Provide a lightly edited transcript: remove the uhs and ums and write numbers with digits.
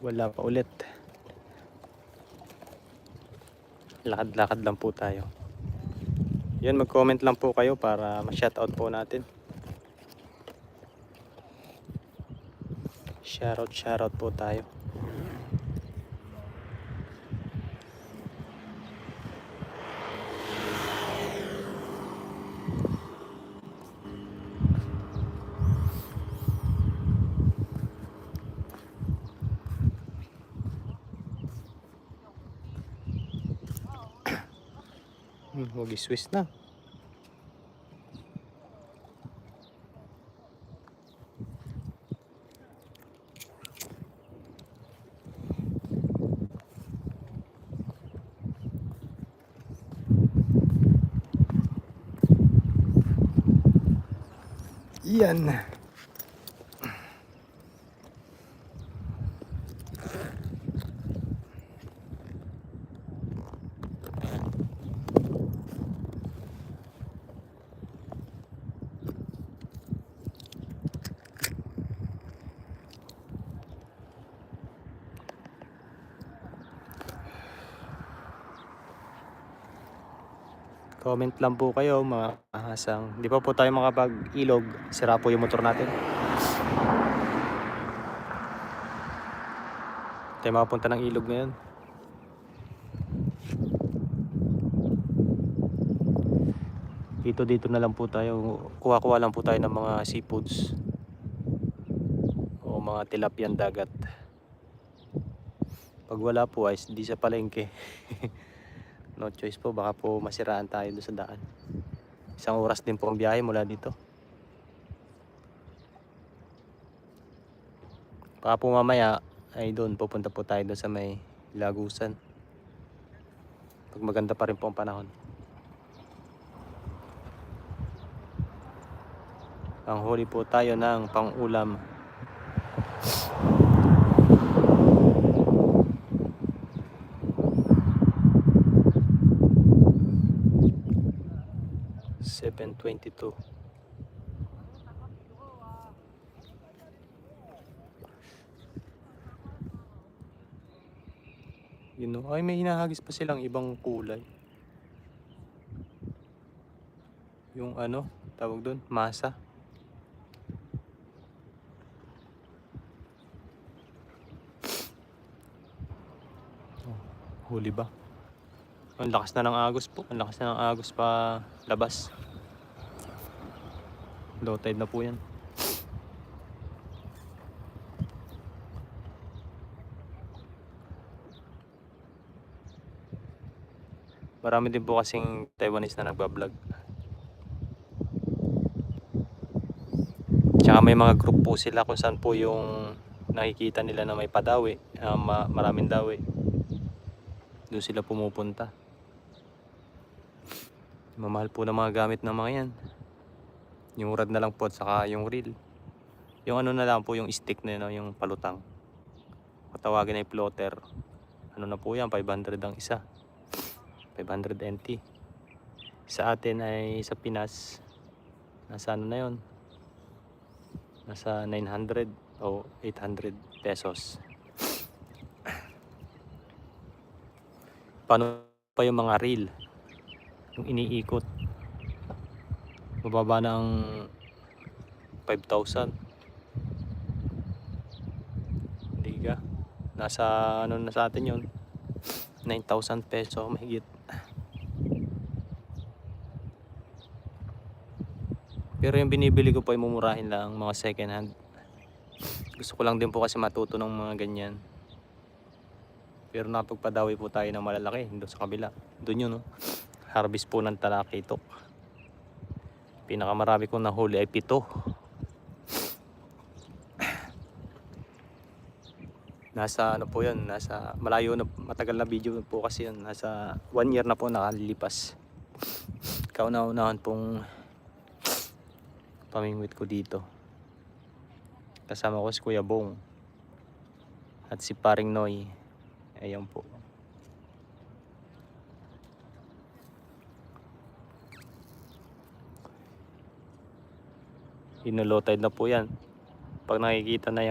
Wala pa ulit. Lakad-lakad lang po tayo. Yan, mag-comment lang po kayo para ma-shoutout po natin. Shoutout po tayo. Huwag i-swiss na. Yan. Comment lang po kayo mga ahasang. Di pa po tayo makapag-ilog. Sira po yung motor natin. Tayo makapunta ng ilog ngayon. Dito na lang po tayo. Kuha-kuha lang po tayo ng mga seafoods. O mga tilapian dagat. Pag wala po ay hindi sa palengke. No choice po, baka po masiraan tayo doon sa daan. 1 oras din po ang biyahe mula dito. Baka po mamaya ay doon, pupunta po tayo doon sa may Lagusan. Pag maganda pa rin po ang panahon. Ang huli po tayo ng pang-ulam. $7.22. Yun know, ay may hinahagis pa silang ibang kulay. Yung ano, tawag doon, masa. Oh, huli ba? Ang lakas na ng agos po. Ang lakas na ng agos pa labas. Low tide na po yan. Marami din po kasing Taiwanese na nagbablog. Tsaka may mga group po sila kung saan po yung nakikita nila na may padawi, maraming dawi. Doon sila pumupunta. Mamahal po ng mga gamit ng mga yan. Yung rod na lang po at saka yung reel. Yung ano na lang po, yung stick na yun, yung palutang. Patawagin na yung floater. Ano na po yan, 500 ang isa. 500 NT. Sa atin ay sa Pinas, nasa ano na yun? Nasa 900 o 800 pesos. Paano pa yung mga reel? Yung iniikot. Mababa na ang 5,000. Hindi ka. Nasa ano na sa atin yun? 9,000 peso mahigit. Pero yung binibili ko po ay mumurahin lang, mga second hand. Gusto ko lang din po kasi matuto ng mga ganyan. Pero napagpadawi po tayo ng malalaki doon sa kabila. Doon yun, no? Harvest po ng talakitok. Pinakamarami kong nahuli ay 7. Nasa ano po yun, nasa malayo na, matagal na video po kasi yun. Nasa 1 year na po nakalilipas. Kauna-unahan pong pamingwit ko dito. Kasama ko si Kuya Bong at si Paring Noy. Ayan po. Low tide na po yan. Pag nakikita na yan